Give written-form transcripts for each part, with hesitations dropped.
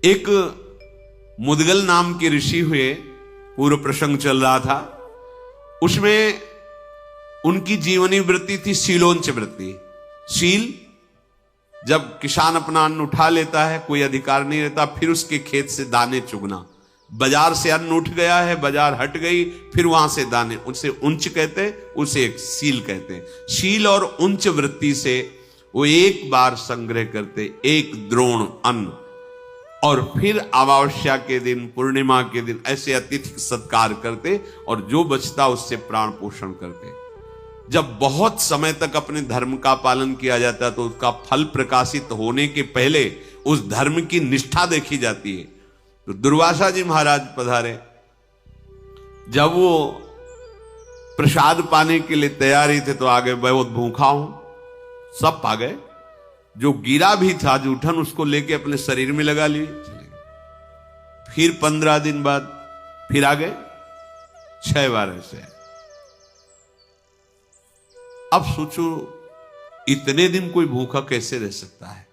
एक मुदगल नाम के ऋषि हुए, पूर्व प्रसंग चल रहा था, उसमें उनकी जीवनी वृत्ति थी शीलोंच वृत्ति। शील, जब किसान अपना अन्न उठा लेता है, कोई अधिकार नहीं रहता, फिर उसके खेत से दाने चुगना। बाजार से अन्न उठ गया है, बाजार हट गई, फिर वहां से दाने, उनसे उंच कहते, उसे एक शील कहते। शील और उंच वृत्ति से वो एक बार संग्रह करते, एक द्रोण अन्न, और फिर अमावस्या के दिन, पूर्णिमा के दिन ऐसे अतिथि सत्कार करते और जो बचता उससे प्राण पोषण करते। जब बहुत समय तक अपने धर्म का पालन किया जाता है तो उसका फल प्रकाशित होने के पहले उस धर्म की निष्ठा देखी जाती है। तो दुर्वासा जी महाराज पधारे, जब वो प्रसाद पाने के लिए तैयारी थे तो आगे बहुत भूखा हूं, सब पा गए। जो गिरा भी था जूठन, उसको लेके अपने शरीर में लगा लिए, फिर 15 दिन बाद फिर आ गए, 6 बार ऐसे। अब सोचो इतने दिन कोई भूखा कैसे रह सकता है,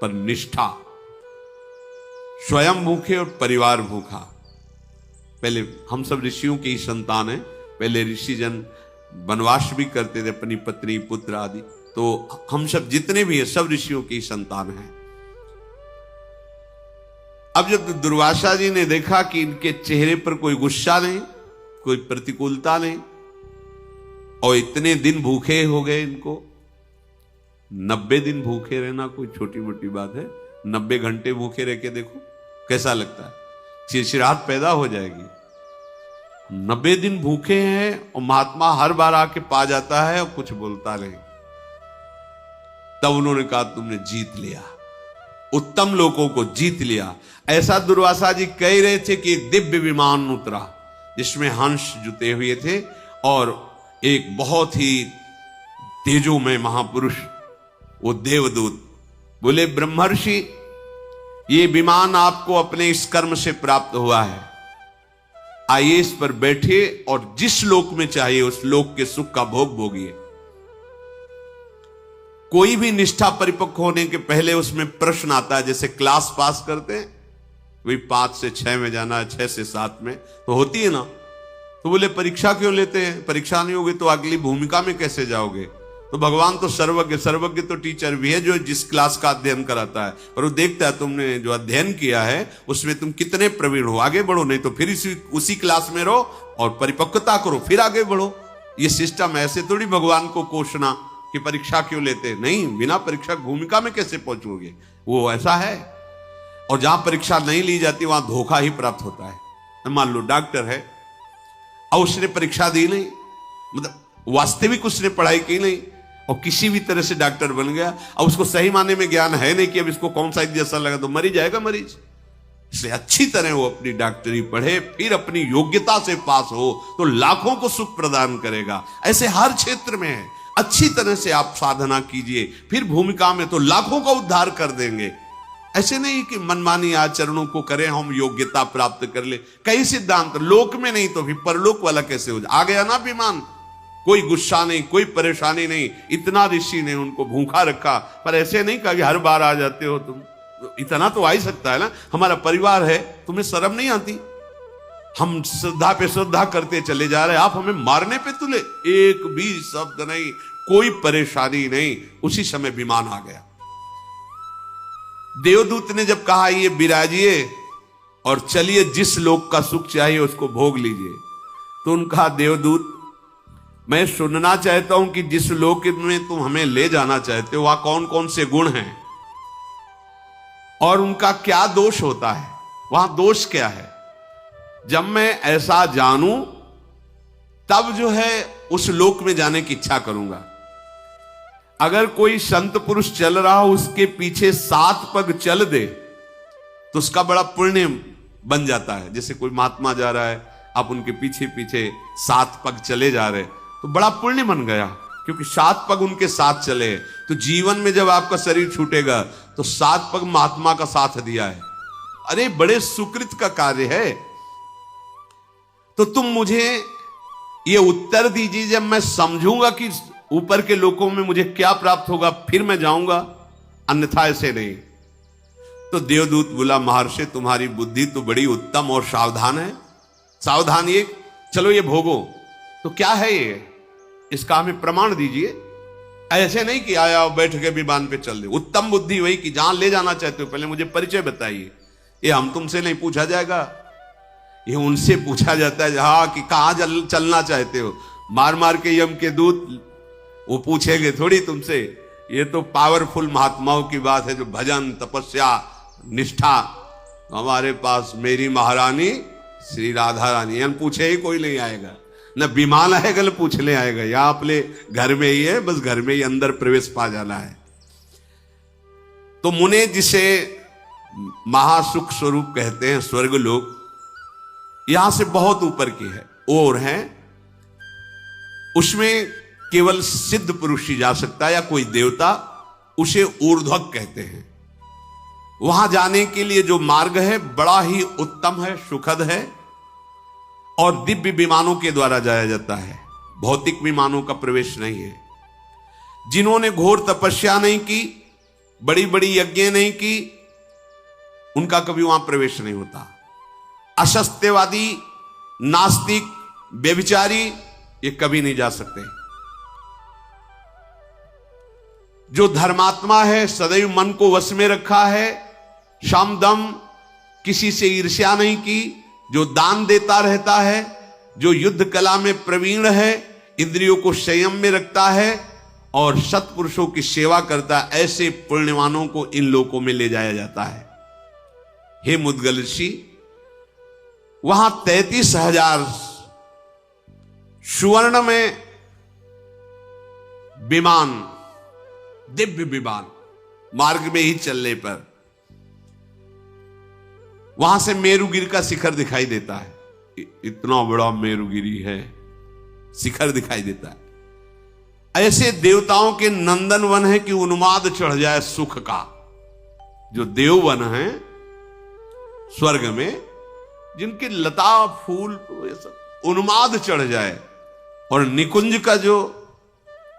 पर निष्ठा, स्वयं भूखे और परिवार भूखा। पहले हम सब ऋषियों की ही संतान है, पहले ऋषि जन वनवास भी करते थे, अपनी पत्नी पुत्र आदि, तो हम सब जितने भी हैं सब ऋषियों की संतान हैं। अब जब दुर्वासा जी ने देखा कि इनके चेहरे पर कोई गुस्सा नहीं, कोई प्रतिकूलता नहीं, और इतने दिन भूखे हो गए, इनको 90 दिन भूखे रहना कोई छोटी मोटी बात है। 90 घंटे भूखे रह के देखो कैसा लगता है, चिड़चिड़ाहट पैदा हो जाएगी। 90 दिन भूखे हैं और महात्मा हर बार आके पा जाता है और कुछ बोलता नहीं। तब उन्होंने कहा तुमने जीत लिया, उत्तम लोगों को जीत लिया। ऐसा दुर्वासा जी कह रहे थे कि एक दिव्य विमान उतरा जिसमें हंस जुते हुए थे और एक बहुत ही तेजोमय महापुरुष, वो देवदूत बोले, ब्रह्मर्षि ये विमान आपको अपने इस कर्म से प्राप्त हुआ है, आइए इस पर बैठिए और जिस लोक में चाहिए उस लोक के सुख का भोग भोगिए। कोई भी निष्ठा परिपक्व होने के पहले उसमें प्रश्न आता है, जैसे क्लास पास करते हैं, वही 5 से 6 में जाना है, 6 से 7 में तो होती है ना। तो बोले परीक्षा क्यों लेते हैं, परीक्षा नहीं होगी तो अगली भूमिका में कैसे जाओगे। तो भगवान तो सर्वज्ञ, सर्वज्ञ तो टीचर भी है जो जिस क्लास का अध्ययन कराता है, और वो देखता है तुमने जो अध्ययन किया है उसमें तुम कितने प्रवीण हो, आगे बढ़ो, नहीं तो फिर उसी क्लास में रहो और परिपक्वता करो, फिर आगे बढ़ो। ये सिस्टम ऐसे थोड़ी भगवान को कोसना कि परीक्षा क्यों लेते, नहीं, बिना परीक्षा भूमिका में कैसे पहुंचोगे, वो ऐसा है। और जहां परीक्षा नहीं ली जाती वहां धोखा ही प्राप्त होता है। मान लो डॉक्टर है और उसने परीक्षा दी नहीं, मतलब वास्तविक उसने पढ़ाई की नहीं और किसी भी तरह से डॉक्टर बन गया, और उसको सही माने में ज्ञान है नहीं कि अब इसको कौन सा इंजेक्शन लगा तो मर ही जाएगा मरीज। इसलिए अच्छी तरह वो अपनी डॉक्टरी पढ़े, फिर अपनी योग्यता से पास हो तो लाखों को सुख प्रदान करेगा। ऐसे हर क्षेत्र में है, अच्छी तरह से आप साधना कीजिए, फिर भूमिका में तो लाखों का उद्धार कर देंगे। ऐसे नहीं कि मनमानी आचरणों को करें हम योग्यता प्राप्त कर ले। कई सिद्धांत लोक में नहीं तो फिर परलोक वाला कैसे हो जाए। आ गया ना विमान, कोई गुस्सा नहीं, कोई परेशानी नहीं। इतना ऋषि ने उनको भूखा रखा, पर ऐसे नहीं कहा कि हर बार आ जाते हो तुम, इतना तो आ ही सकता है ना, हमारा परिवार है, तुम्हें शर्म नहीं आती, हम श्रद्धा पे श्रद्धा करते चले जा रहे, आप हमें मारने पे तुले। एक भी शब्द नहीं, कोई परेशानी नहीं। उसी समय विमान आ गया। देवदूत ने जब कहा ये विराजिए और चलिए जिस लोक का सुख चाहिए उसको भोग लीजिए, तो उनका देवदूत, मैं सुनना चाहता हूं कि जिस लोक में तुम हमें ले जाना चाहते हो वहां कौन कौन से गुण हैं और उनका क्या दोष होता है, वहां दोष क्या है। जब मैं ऐसा जानूं तब जो है उस लोक में जाने की इच्छा करूंगा। अगर कोई संत पुरुष चल रहा हो उसके पीछे 7 पग चल दे तो उसका बड़ा पुण्य बन जाता है। जैसे कोई महात्मा जा रहा है, आप उनके पीछे पीछे 7 पग चले जा रहे तो बड़ा पुण्य बन गया, क्योंकि 7 पग उनके साथ चले। तो जीवन में जब आपका शरीर छूटेगा तो 7 पग महात्मा का साथ दिया है, अरे बड़े सुकृत का कार्य है। तो तुम मुझे ये उत्तर दीजिए, जब मैं समझूंगा कि ऊपर के लोकों में मुझे क्या प्राप्त होगा फिर मैं जाऊंगा, अन्यथा ऐसे नहीं। तो देवदूत बोला, महर्षि तुम्हारी बुद्धि तो बड़ी उत्तम और सावधान है। सावधान ये, चलो ये भोगो। तो क्या है ये, इसका हमें प्रमाण दीजिए। ऐसे नहीं कि आया बैठ के विमान पे चल दे। उत्तम बुद्धि वही कि जहां ले जाना चाहते हो पहले मुझे परिचय बताइए। ये हम तुमसे नहीं पूछा जाएगा, ये उनसे पूछा जाता है हाँ कि कहां चलना चाहते हो। मार मार के यम के दूत वो पूछेंगे थोड़ी तुमसे। ये तो पावरफुल महात्माओं की बात है जो भजन तपस्या निष्ठा। हमारे पास मेरी महारानी श्री राधा रानी पूछे ही कोई नहीं आएगा, न विमान आएगा न पूछने आएगा। यहां अपने घर में ही है, बस घर में ही अंदर प्रवेश पा जाना है। तो मुने जिसे महासुख स्वरूप कहते हैं स्वर्ग लोक, यहां से बहुत ऊपर की है और है, उसमें केवल सिद्ध पुरुष ही जा सकता है या कोई देवता, उसे ऊर्ध्वक कहते हैं। वहां जाने के लिए जो मार्ग है बड़ा ही उत्तम है, सुखद है और दिव्य विमानों के द्वारा जाया जाता है, भौतिक विमानों का प्रवेश नहीं है। जिन्होंने घोर तपस्या नहीं की, बड़ी बड़ी यज्ञ नहीं की, उनका कभी वहां प्रवेश नहीं होता। असत्यवादी, नास्तिक, व्यभिचारी ये कभी नहीं जा सकते। जो धर्मात्मा है, सदैव मन को वश में रखा है, शामदम, किसी से ईर्ष्या नहीं की, जो दान देता रहता है, जो युद्ध कला में प्रवीण है, इंद्रियों को संयम में रखता है और सत्पुरुषों की सेवा करता है, ऐसे पुण्यवानों को इन लोकों में ले जाया जाता है। हे मुद्गल ऋषि, वहां 33,000 सुवर्ण में विमान, दिव्य विमान, मार्ग में ही चलने पर वहां से मेरुगिरी का शिखर दिखाई देता है। इतना बड़ा मेरुगिरी है, शिखर दिखाई देता है। ऐसे देवताओं के नंदन वन है कि उन्माद चढ़ जाए सुख का। जो देववन है स्वर्ग में, जिनके लता फूल उन्माद चढ़ जाए, और निकुंज का जो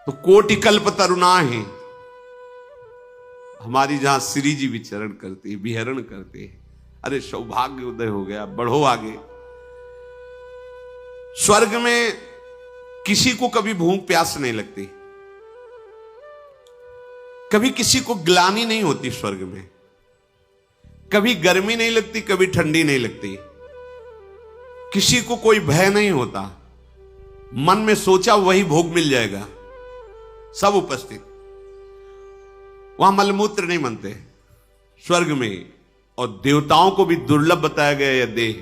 तो कोटि कल्प तरुणा है, हमारी जहां श्री जी विचरण करती है, विहरण करते हैं। अरे सौभाग्य उदय हो गया, बढ़ो आगे। स्वर्ग में किसी को कभी भूख प्यास नहीं लगती, कभी किसी को ग्लानि नहीं होती स्वर्ग में, कभी गर्मी नहीं लगती, कभी ठंडी नहीं लगती, किसी को कोई भय नहीं होता। मन में सोचा वही भोग मिल जाएगा, सब उपस्थित। वहां मलमूत्र नहीं बनते स्वर्ग में। और देवताओं को भी दुर्लभ बताया गया यह देह,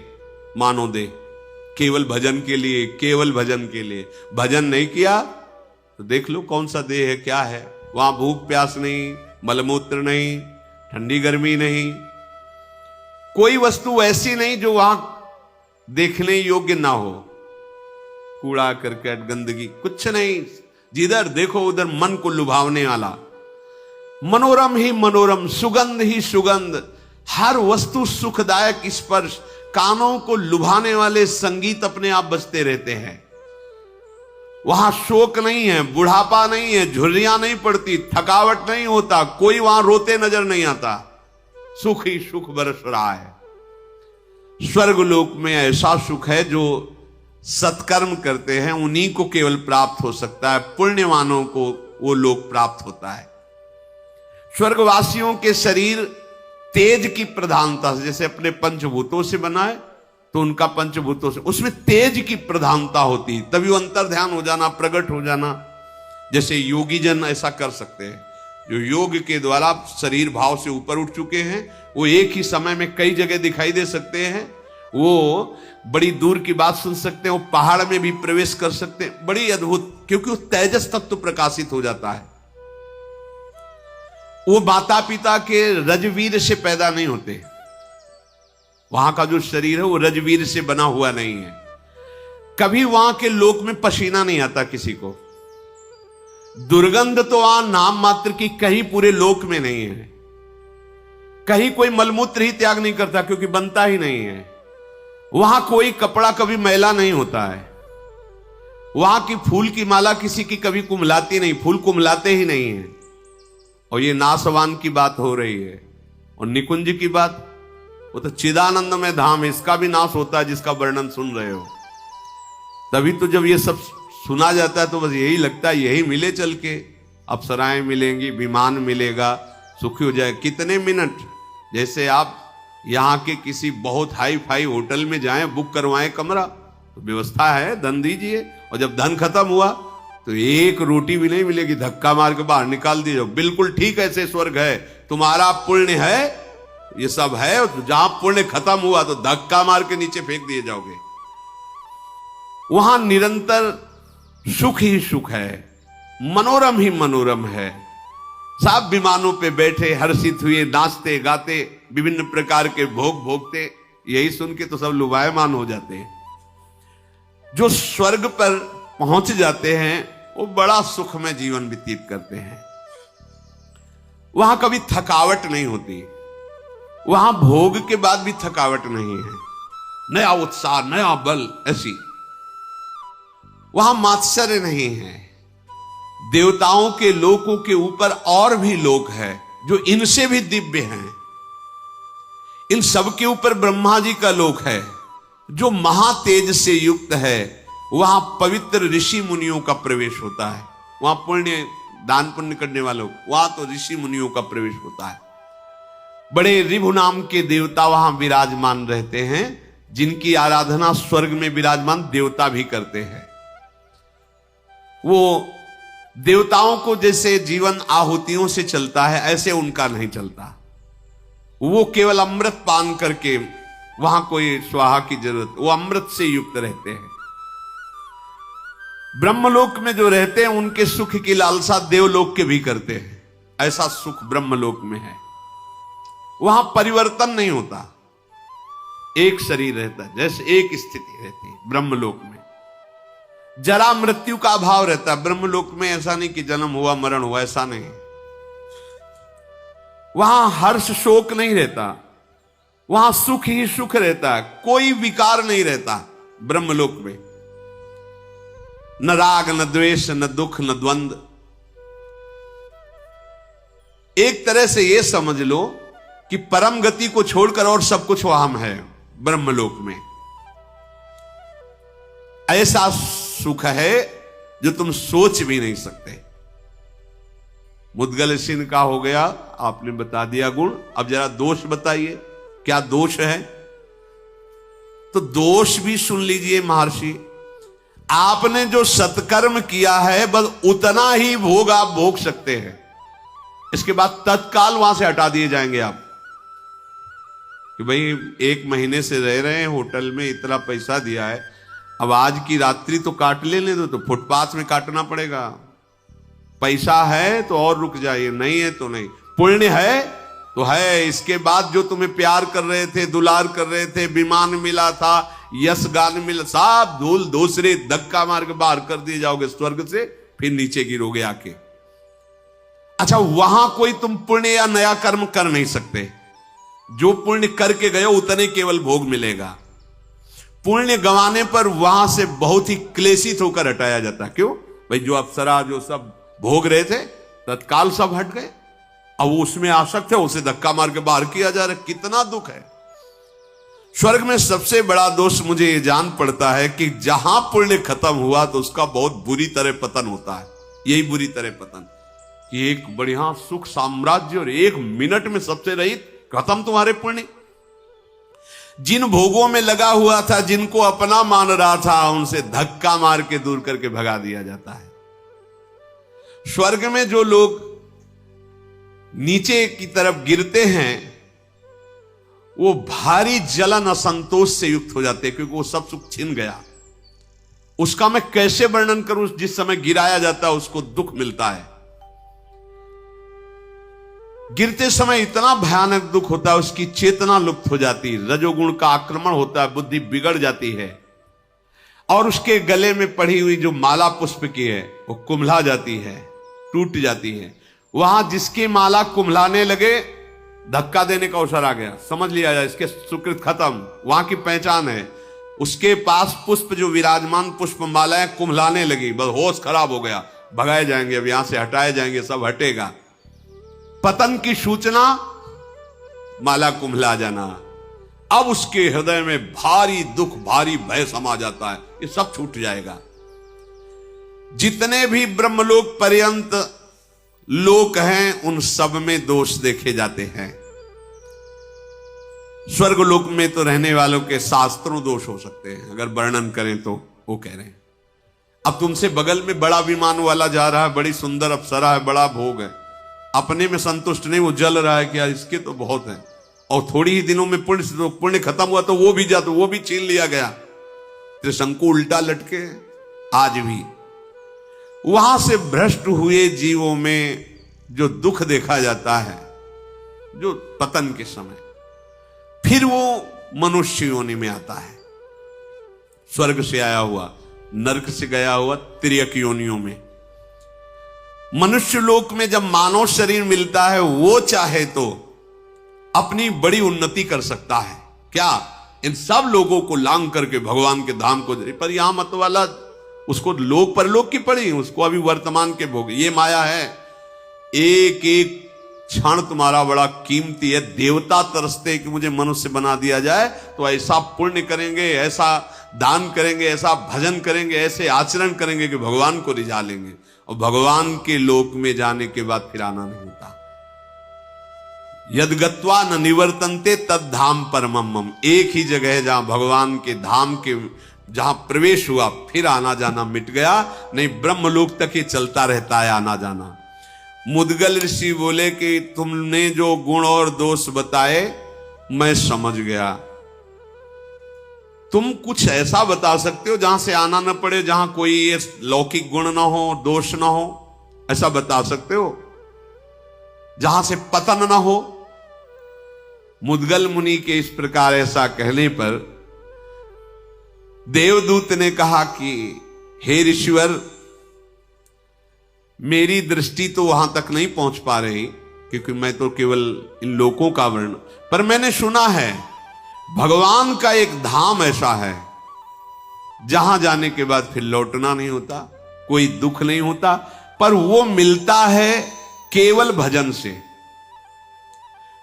मानो देह, केवल भजन के लिए, केवल भजन के लिए। भजन नहीं किया तो देख लो कौन सा देह है, क्या है। वहां भूख प्यास नहीं, मलमूत्र नहीं, ठंडी गर्मी नहीं, कोई वस्तु ऐसी नहीं जो वहां देखने योग्य ना हो। कूड़ा करकट गंदगी कुछ नहीं, जिधर देखो उधर मन को लुभावने वाला, मनोरम ही मनोरम, सुगंध ही सुगंध, हर वस्तु सुखदायक स्पर्श, कानों को लुभाने वाले संगीत अपने आप बजते रहते हैं। वहां शोक नहीं है, बुढ़ापा नहीं है, झुर्रियां नहीं पड़ती, थकावट नहीं होता, कोई वहां रोते नजर नहीं आता, सुख ही सुख बरस रहा है। स्वर्गलोक में ऐसा सुख है जो सत्कर्म करते हैं उन्हीं को केवल प्राप्त हो सकता है, पुण्यवानों को वो लोक प्राप्त होता है। स्वर्गवासियों के शरीर तेज की प्रधानता से, जैसे अपने पंचभूतों से बना है तो उनका पंचभूतों से, उसमें तेज की प्रधानता होती है, तभी वो अंतर ध्यान हो जाना, प्रकट हो जाना। जैसे योगी जन ऐसा कर सकते हैं, जो योग के द्वारा शरीर भाव से ऊपर उठ चुके हैं, वो एक ही समय में कई जगह दिखाई दे सकते हैं, वो बड़ी दूर की बात सुन सकते हैं, वो पहाड़ में भी प्रवेश कर सकते हैं, बड़ी अद्भुत, क्योंकि वो तेजस तत्व प्रकाशित हो जाता है। वो माता पिता के रजवीर से पैदा नहीं होते, वहां का जो शरीर है वो रजवीर से बना हुआ नहीं है। कभी वहां के लोक में पसीना नहीं आता किसी को, दुर्गंध तो वहां नाम मात्र की, कहीं पूरे लोक में नहीं है। कहीं कोई मलमूत्र ही त्याग नहीं करता क्योंकि बनता ही नहीं है। वहां कोई कपड़ा कभी मैला नहीं होता है, वहां की फूल की माला किसी की कभी कुम्हलाती नहीं, फूल कुम्हलाते ही नहीं है। और ये नासवान की बात हो रही है, और निकुंज की बात, वो तो चिदानंद में धाम, इसका भी नाश होता है जिसका वर्णन सुन रहे हो। तभी तो जब ये सब सुना जाता है तो बस यही लगता है यही मिले चल के, अप्सराएं मिलेंगी, विमान मिलेगा, सुखी हो जाए। कितने मिनट, जैसे आप यहाँ के किसी बहुत हाई फाई होटल में जाएं, बुक करवाएं कमरा, तो व्यवस्था है, धन दीजिए, और जब धन खत्म हुआ तो एक रोटी भी नहीं मिलेगी, धक्का मार के बाहर निकाल दिए। बिल्कुल ठीक ऐसे स्वर्ग है, तुम्हारा पुण्य है, ये सब है, जहां पुण्य खत्म हुआ तो धक्का मार के नीचे फेंक दिए जाओगे। वहां निरंतर सुख ही सुख है, मनोरम ही मनोरम है। सब विमानों पे बैठे हर्षित हुए, नाचते गाते, विभिन्न प्रकार के भोग भोगते। यही सुन के तो सब लुभायमान हो जाते हैं। जो स्वर्ग पर पहुंच जाते हैं वो बड़ा सुख में जीवन व्यतीत करते हैं। वहां कभी थकावट नहीं होती, वहां भोग के बाद भी थकावट नहीं है, नया उत्साह, नया बल, ऐसी। वहां मात्सर्य नहीं है। देवताओं के लोकों के ऊपर और भी लोक है जो इनसे भी दिव्य हैं। इन सब के ऊपर ब्रह्मा जी का लोक है जो महातेज से युक्त है। वहां पवित्र ऋषि मुनियों का प्रवेश होता है। वहां पुण्य दान पुण्य करने वालों, वहां तो ऋषि मुनियों का प्रवेश होता है। बड़े ऋभु नाम के देवता वहां विराजमान रहते हैं, जिनकी आराधना स्वर्ग में विराजमान देवता भी करते हैं। वो देवताओं को जैसे जीवन आहुतियों से चलता है, ऐसे उनका नहीं चलता। वो केवल अमृत पान करके, वहां कोई स्वाहा की जरूरत, वो अमृत से युक्त रहते हैं। ब्रह्मलोक में जो रहते हैं उनके सुख की लालसा देवलोक के भी करते हैं। ऐसा सुख ब्रह्मलोक में है। वहां परिवर्तन नहीं होता, एक शरीर रहता है, जैसे एक स्थिति रहती है। ब्रह्मलोक में जरा मृत्यु का अभाव रहता है। ब्रह्मलोक में ऐसा नहीं कि जन्म हुआ मरण हुआ, ऐसा नहीं। वहां हर्ष शोक नहीं रहता, वहां सुख ही सुख रहता है, कोई विकार नहीं रहता ब्रह्मलोक में। न राग, न द्वेष, न दुख, न द्वंद। एक तरह से यह समझ लो कि परम गति को छोड़कर और सब कुछ वहां है ब्रह्मलोक में। ऐसा सुख है जो तुम सोच भी नहीं सकते। मुद्गल सिंह का हो गया, आपने बता दिया गुण। अब जरा दोष बताइए, क्या दोष है? तो दोष भी सुन लीजिए महर्षि। आपने जो सत्कर्म किया है बस उतना ही भोग आप भोग सकते हैं। इसके बाद तत्काल वहां से हटा दिए जाएंगे आप, कि भाई 1 महीने से रह रहे हैं होटल में, इतना पैसा दिया है, अब आज की रात्रि तो काट लेने दो, तो फुटपाथ में काटना पड़ेगा। पैसा है तो और रुक जाइए, नहीं है तो नहीं। पुण्य है तो है। इसके बाद जो तुम्हें प्यार कर रहे थे, दुलार कर रहे थे, विमान मिला था, यश गान मिला, सब धूल दूसरे धक्का मार के बाहर कर दिए जाओगे स्वर्ग से, फिर नीचे गिरोगे आके। अच्छा, वहां कोई तुम पुण्य या नया कर्म कर नहीं सकते। जो पुण्य करके गए उतने केवल भोग मिलेगा। पुण्य गंवाने पर वहां से बहुत ही क्लेशित होकर हटाया जाता। क्यों भाई? जो अप्सरा जो सब भोग रहे थे तत्काल सब हट गए। अब उसमें आसक्त है, उसे धक्का मार के बाहर किया जा रहा है। कितना दुख है। स्वर्ग में सबसे बड़ा दोष मुझे ये जान पड़ता है कि जहां पुण्य खत्म हुआ तो उसका बहुत बुरी तरह पतन होता है। यही बुरी तरह पतन कि एक बढ़िया सुख साम्राज्य और 1 मिनट में सबसे रहित, खत्म तुम्हारे पुण्य। जिन भोगों में लगा हुआ था, जिनको अपना मान रहा था, उनसे धक्का मार के दूर करके भगा दिया जाता है। स्वर्ग में जो लोग नीचे की तरफ गिरते हैं वो भारी जलन असंतोष से युक्त हो जाते हैं, क्योंकि वो सब सुख छिन गया। उसका मैं कैसे वर्णन करूं? जिस समय गिराया जाता है उसको दुख मिलता है। गिरते समय इतना भयानक दुख होता है, उसकी चेतना लुप्त हो जाती है, रजोगुण का आक्रमण होता है, बुद्धि बिगड़ जाती है, और उसके गले में पड़ी हुई जो माला पुष्प की है वो कुम्हला जाती है, टूट जाती है। वहां जिसकी माला कुम्हलाने लगे, धक्का देने का अवसर आ गया, समझ लिया जाए इसके सुकृत खत्म, वहां की पहचान है। उसके पास पुष्प जो विराजमान पुष्प मालाएं कुम्हलाने लगी, बस होश खराब हो गया, भगाए जाएंगे, अब यहां से हटाए जाएंगे, सब हटेगा। पतन की सूचना माला कुम्हला जाना। अब उसके हृदय में भारी दुख, भारी भय समा जाता है, ये सब छूट जाएगा। जितने भी ब्रह्मलोक पर्यंत लोक हैं, उन सब में दोष देखे जाते हैं। स्वर्गलोक में तो रहने वालों के शास्त्रों दोष हो सकते हैं, अगर वर्णन करें तो। वो कह रहे हैं अब तुमसे बगल में बड़ा विमान वाला जा रहा है, बड़ी सुंदर अप्सरा है, बड़ा भोग है, अपने में संतुष्ट नहीं, वो जल रहा है कि यार इसके तो बहुत है, और थोड़ी ही दिनों में पुण्य खत्म हुआ तो वो भी जा, तो वो भी छीन लिया गया। त्रिशंकु उल्टा लटके आज भी। वहां से भ्रष्ट हुए जीवों में जो दुख देखा जाता है, जो पतन के समय, फिर वो मनुष्य योनि में आता है। स्वर्ग से आया हुआ, नरक से गया हुआ, तिर्यक योनियों में। मनुष्य लोक में जब मानव शरीर मिलता है, वो चाहे तो अपनी बड़ी उन्नति कर सकता है। क्या इन सब लोगों को लांग करके भगवान के धाम को, पर यहां मत वाला उसको लोक परलोक की पड़ी, उसको अभी वर्तमान के भोग। ये माया है, एक एक क्षण तुम्हारा बड़ा कीमती है। देवता तरसते कि मुझे मनुष्य बना दिया जाए, तो ऐसा पुण्य करेंगे, ऐसा दान करेंगे, ऐसा भजन करेंगे, ऐसे आचरण करेंगे कि भगवान को रिझा लेंगे। और भगवान के लोक में जाने के बाद फिर आना नहीं होता। यद्गत्वा न निवर्तन्ते तद धाम परमम मम। एक ही जगह है जहां भगवान के धाम के जहां प्रवेश हुआ, फिर आना जाना मिट गया। नहीं, ब्रह्मलोक तक ही चलता रहता है आना जाना। मुद्गल ऋषि बोले कि तुमने जो गुण और दोष बताए मैं समझ गया। तुम कुछ ऐसा बता सकते हो जहां से आना न पड़े, जहां कोई ये लौकिक गुण ना हो, दोष ना हो, ऐसा बता सकते हो जहां से पतन ना हो। मुद्गल मुनि के इस प्रकार ऐसा कहने पर देवदूत ने कहा कि हे ऋषिवर, मेरी दृष्टि तो वहां तक नहीं पहुंच पा रही, क्योंकि मैं तो केवल इन लोकों का वर्ण, पर मैंने सुना है भगवान का एक धाम ऐसा है जहां जाने के बाद फिर लौटना नहीं होता, कोई दुख नहीं होता, पर वो मिलता है केवल भजन से।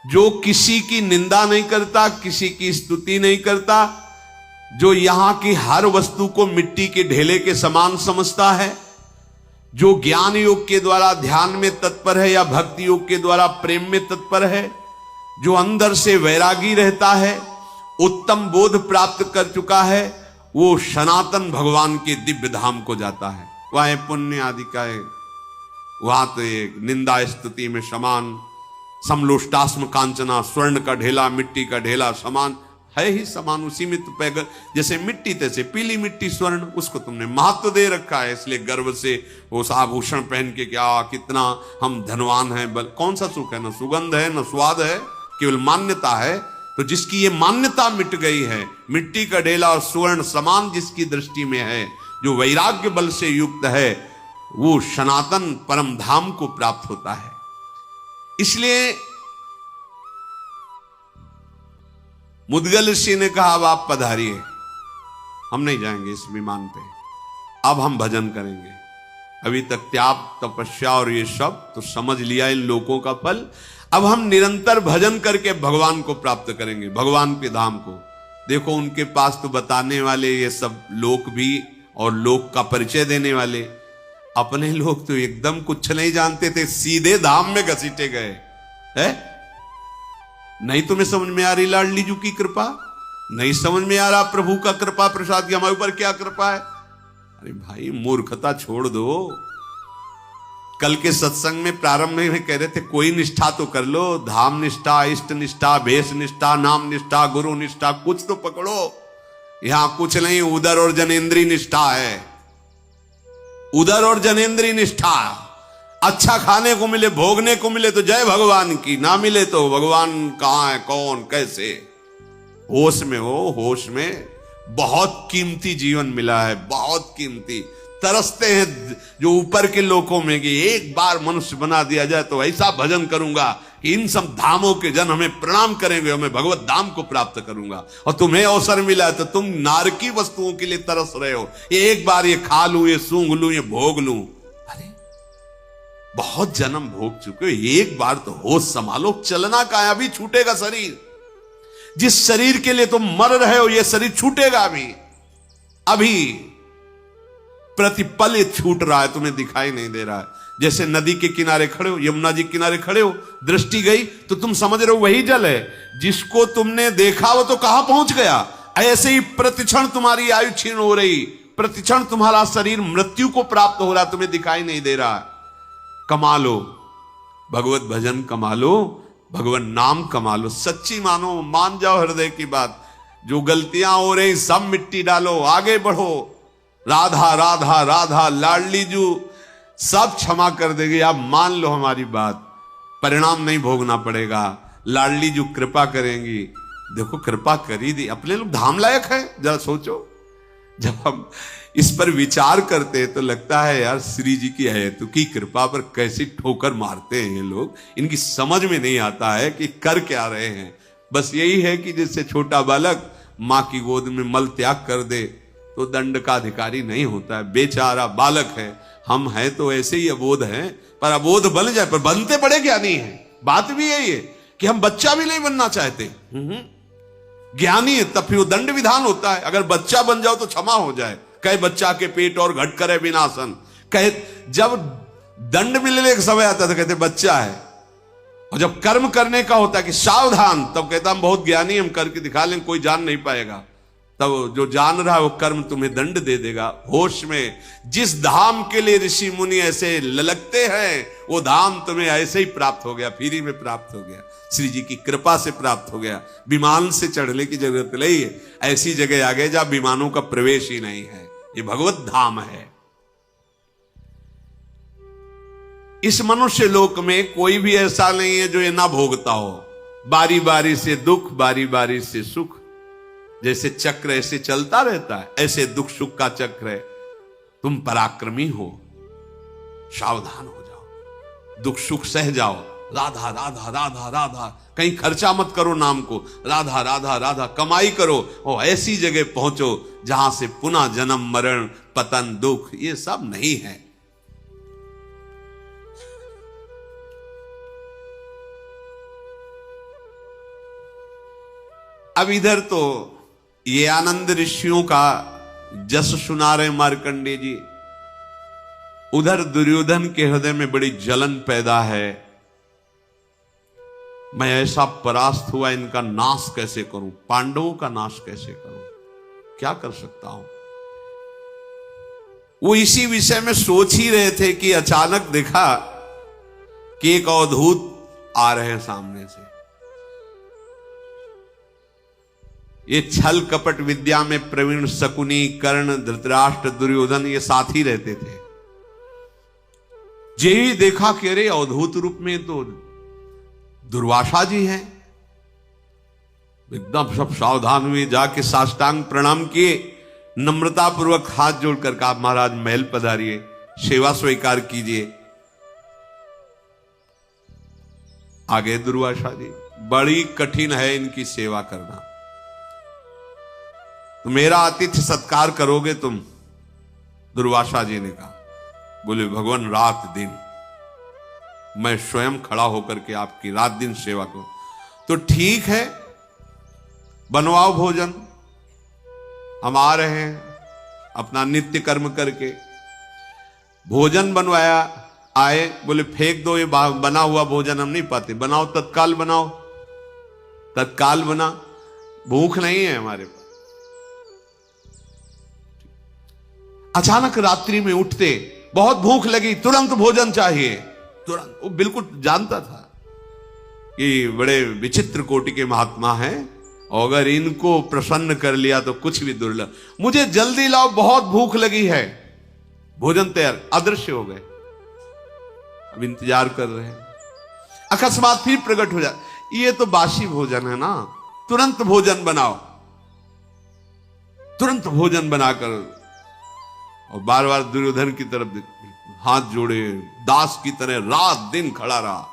जो किसी की निंदा नहीं करता, किसी की स्तुति नहीं करता, जो यहां की हर वस्तु को मिट्टी के ढेले के समान समझता है, जो ज्ञान योग के द्वारा ध्यान में तत्पर है या भक्ति योग के द्वारा प्रेम में तत्पर है, जो अंदर से वैरागी रहता है, उत्तम बोध प्राप्त कर चुका है, वो सनातन भगवान के दिव्य धाम को जाता है। वह पुण्य आदि का है, वहां तो एक निंदा स्तुति में समान, समलोष्टास्म कांचना, स्वर्ण का ढेला मिट्टी का ढेला समान है ही समान। उसी में तो पैगर जैसे मिट्टी तैसे पीली मिट्टी स्वर्ण, उसको तुमने महत्व दे रखा है, इसलिए गर्व से वो आभूषण पहन के क्या कितना हम धनवान हैं। बल कौन सा सुख है, न सुगंध है न स्वाद है, केवल मान्यता है। तो जिसकी ये मान्यता मिट गई है, मिट्टी का ढेला और स्वर्ण समान जिसकी दृष्टि में है, जो वैराग्य बल से युक्त है, वो सनातन परम धाम को प्राप्त होता है। इसलिए मुद्गल ऋषि ने कहा अब आप पधारिए, हम नहीं जाएंगे इस विमान पे, अब हम भजन करेंगे। अभी तक त्याग तपस्या और ये सब तो समझ लिया इन लोगों का फल, अब हम निरंतर भजन करके भगवान को प्राप्त करेंगे, भगवान के धाम को। देखो उनके पास तो बताने वाले ये सब लोक भी और लोक का परिचय देने वाले, अपने लोग तो एकदम कुछ नहीं जानते थे, सीधे धाम में घसीटे गए है। नहीं तुम्हें समझ में आ रही लाडली जी की कृपा, नहीं समझ में आ रहा प्रभु का कृपा प्रसाद की हमारे ऊपर क्या कृपा है। अरे भाई मूर्खता छोड़ दो। कल के सत्संग में प्रारंभ में कह रहे थे कोई निष्ठा तो कर लो, धाम निष्ठा, इष्ट निष्ठा, भेष निष्ठा, नाम निष्ठा, गुरु निष्ठा, कुछ तो पकड़ो। यहां कुछ नहीं, उदर और जनेन्द्रीय निष्ठा है, उदर और जनेन्द्रीय निष्ठा। अच्छा खाने को मिले, भोगने को मिले तो जय भगवान की, ना मिले तो भगवान कहां है, कौन कैसे। होश में हो, होश में। बहुत कीमती जीवन मिला है, बहुत कीमती। तरसते हैं जो ऊपर के लोकों में कि एक बार मनुष्य बना दिया जाए तो ऐसा भजन करूंगा कि इन सब धामों के जन हमें प्रणाम करेंगे, हमें भगवत धाम को प्राप्त करूंगा। और तुम्हें अवसर मिला तो तुम नारकी वस्तुओं के लिए तरस रहे हो, एक बार ये खा लूं, ये सूंघ लूं, ये भोग लूं। अरे बहुत जन्म भोग चुके हो, एक बार तो होश संभालो। चलना का है, अभी छूटेगा शरीर। जिस शरीर के लिए तुम मर रहे हो, यह शरीर छूटेगा अभी। अभी प्रतिपल ये छूट रहा है, तुम्हें दिखाई नहीं दे रहा है। जैसे नदी के किनारे खड़े हो, यमुना जी के किनारे खड़े हो, दृष्टि गई तो तुम समझ रहे हो वही जल है। जिसको तुमने देखा वो तो कहां पहुंच गया। ऐसे ही प्रतिक्षण तुम्हारी आयु क्षीण हो रही, प्रतिक्षण तुम्हारा शरीर मृत्यु को प्राप्त हो रहा, तुम्हें दिखाई नहीं दे रहा। कमा लो भगवत भजन, कमा लो भगवान नाम, कमा लो। सच्ची मानो, मान जाओ हृदय की बात। जो गलतियां हो रही सब मिट्टी डालो, आगे बढ़ो। राधा राधा राधा लाडली जू सब क्षमा कर देगी। आप मान लो हमारी बात, परिणाम नहीं भोगना पड़ेगा। लाडली जू कृपा करेंगी। देखो कृपा करी दी, अपने लोग धाम लायक है। जरा सोचो, जब हम इस पर विचार करते हैं तो लगता है यार श्री जी की है तो की कृपा पर कैसी ठोकर मारते हैं ये लोग। इनकी समझ में नहीं आता है कि कर क्या रहे हैं। बस यही है कि जैसे छोटा बालक मां की गोद में मल त्याग कर दे तो दंड का अधिकारी नहीं होता है। बेचारा बालक है, हम हैं तो ऐसे ही अबोध हैं, पर अबोध बन जाए, पर बनते बड़े ज्ञानी हैं। बात भी यही है कि हम बच्चा भी नहीं बनना चाहते। ज्ञानी है तब फिर वो दंड विधान होता है। अगर बच्चा बन जाओ तो क्षमा हो जाए। कहे बच्चा के पेट और घट करे विनाशन। कहे जब दंड मिलने का समय आता तो कहते बच्चा है, और जब कर्म करने का होता है कि सावधान, तब कहता हम बहुत ज्ञानी, हम करके दिखा लें, कोई जान नहीं पाएगा। तब जो जान रहा है वो कर्म तुम्हें दंड दे देगा। होश में जिस धाम के लिए ऋषि मुनि ऐसे ललकते हैं, वो धाम तुम्हें ऐसे ही प्राप्त हो गया, फ्री में प्राप्त हो गया, श्री जी की कृपा से प्राप्त हो गया। विमान से चढ़ने की जरूरत नहीं है। ऐसी जगह आ गए जहां विमानों का प्रवेश ही नहीं है। ये भगवत धाम है। इस मनुष्य लोक में कोई भी ऐसा नहीं है जो ये ना भोगता हो। बारी बारी से दुख, बारी बारी से सुख। जैसे चक्र ऐसे चलता रहता है, ऐसे दुख सुख का चक्र है। तुम पराक्रमी हो, सावधान हो जाओ, दुख सुख सह जाओ। राधा राधा राधा राधा, कहीं खर्चा मत करो नाम को। राधा राधा राधा कमाई करो और ऐसी जगह पहुंचो जहां से पुनः जन्म मरण पतन दुख ये सब नहीं है। अब इधर तो ये आनंद ऋषियों का जस सुना रहे मार्कंडे जी, उधर दुर्योधन के हृदय में बड़ी जलन पैदा है। मैं ऐसा परास्त हुआ, इनका नाश कैसे करूं, पांडवों का नाश कैसे करूं, क्या कर सकता हूं। वो इसी विषय में सोच ही रहे थे कि अचानक देखा कि एक अवधूत आ रहे हैं सामने से। ये छल कपट विद्या में प्रवीण शकुनी, कर्ण, धृतराष्ट्र, दुर्योधन ये साथ ही रहते थे। यही देखा कि अरे अवधूत रूप में तो दुर्वासा जी हैं। एकदम सब सावधान हुए, जाके साष्टांग प्रणाम किए, नम्रता पूर्वक हाथ जोड़कर कहा महाराज महल पधारिए, सेवा स्वीकार कीजिए। आगे दुर्वासा जी, बड़ी कठिन है इनकी सेवा करना, तो मेरा आतिथ्य सत्कार करोगे तुम? दुर्वासा जी ने कहा। बोले भगवान रात दिन मैं स्वयं खड़ा होकर के आपकी रात दिन सेवा करूं। तो ठीक है, बनवाओ भोजन, हम आ रहे हैं अपना नित्य कर्म करके। भोजन बनवाया, आए, बोले फेंक दो ये बना हुआ भोजन, हम नहीं पाते, बनाओ तत्काल बनाओ। तत्काल बना, भूख नहीं है हमारे पास। अचानक रात्रि में उठते, बहुत भूख लगी, तुरंत भोजन चाहिए, तुरंत। वो बिल्कुल जानता था कि बड़े विचित्र कोटि के महात्मा हैं, और अगर इनको प्रसन्न कर लिया तो कुछ भी दुर्लभ। मुझे जल्दी लाओ, बहुत भूख लगी है। भोजन तैयार, अदृश्य हो गए। अब इंतजार कर रहे हैं, अकस्मात फिर प्रकट हो जाए, ये तो बासी भोजन है ना, तुरंत भोजन बनाओ। तुरंत भोजन बनाकर, और बार बार दुर्योधन की तरफ हाथ जोड़े, दास की तरह रात दिन खड़ा रहा।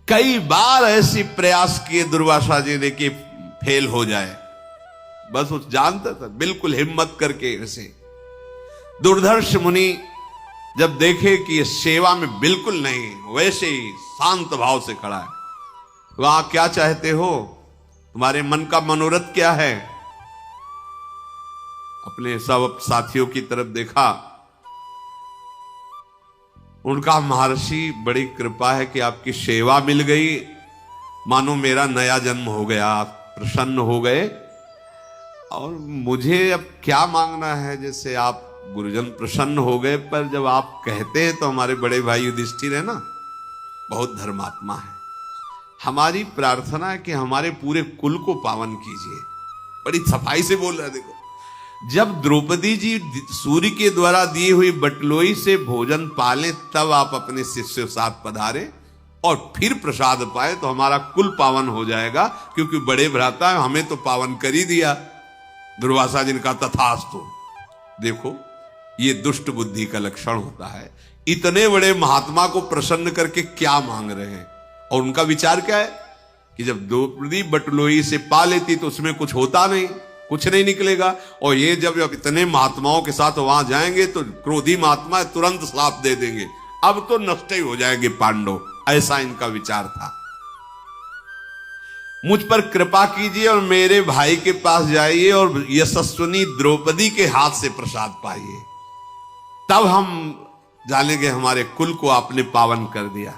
कई बार ऐसी प्रयास किए दुर्वासा जी ने कि फेल हो जाए, बस वो जानता था, बिल्कुल हिम्मत करके ऐसे। दुर्धर्ष मुनि जब देखे कि ये सेवा में बिल्कुल नहीं, वैसे ही शांत भाव से खड़ा है, वहां क्या चाहते हो, तुम्हारे मन का मनोरथ क्या है? अपने सब साथियों की तरफ देखा, उनका महर्षि बड़ी कृपा है कि आपकी सेवा मिल गई, मानो मेरा नया जन्म हो गया, आप प्रसन्न हो गए और मुझे अब क्या मांगना है। जैसे आप गुरुजन प्रसन्न हो गए, पर जब आप कहते हैं तो हमारे बड़े भाई युधिष्ठिर है ना, बहुत धर्मात्मा है, हमारी प्रार्थना है कि हमारे पूरे कुल को पावन कीजिए। बड़ी सफाई से बोल रहा है। देखो, जब द्रौपदी जी सूर्य के द्वारा दी हुई बटलोई से भोजन पाले, तब आप अपने शिष्य साथ पधारे और फिर प्रसाद पाए तो हमारा कुल पावन हो जाएगा, क्योंकि बड़े भ्राता हमें तो पावन कर ही दिया। दुर्वासा जिनका तथास्तु। देखो, ये दुष्ट बुद्धि का लक्षण होता है। इतने बड़े महात्मा को प्रसन्न करके क्या मांग रहे हैं, और उनका विचार क्या है कि जब द्रौपदी बटलोई से पा लेती तो उसमें कुछ होता नहीं, कुछ नहीं निकलेगा, और ये जब इतने महात्माओं के साथ वहां जाएंगे तो क्रोधी महात्मा तुरंत श्राप दे देंगे, अब तो नष्ट ही हो जाएंगे पांडव। ऐसा इनका विचार था। मुझ पर कृपा कीजिए और मेरे भाई के पास जाइए और यशस्विनी द्रौपदी के हाथ से प्रसाद पाइए, तब हम जानेंगे हमारे कुल को आपने पावन कर दिया।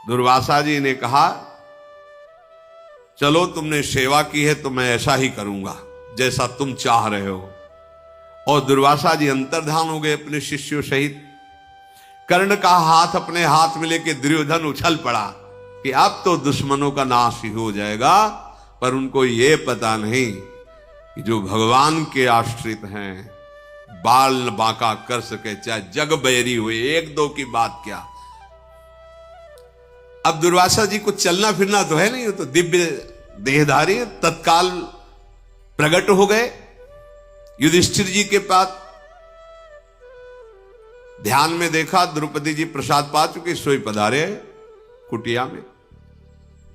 दुर्वासा जी ने कहा, चलो तुमने सेवा की है तो मैं ऐसा ही करूंगा जैसा तुम चाह रहे हो। और दुर्वासा जी अंतर्धान हो गए अपने शिष्यों सहित। कर्ण का हाथ अपने हाथ में लेके दुर्योधन उछल पड़ा कि अब तो दुश्मनों का नाश ही हो जाएगा, पर उनको ये पता नहीं कि जो भगवान के आश्रित हैं बाल न बांका कर सके, चाहे जग बैरी हुए, एक दो की बात क्या। अब दुर्वासा जी को चलना फिरना तो है नहीं, तो दिव्य देहधारी तत्काल प्रकट हो गए युधिष्ठिर जी के पास। ध्यान में देखा द्रौपदी जी प्रसाद पा चुके, सोई पधारे कुटिया में।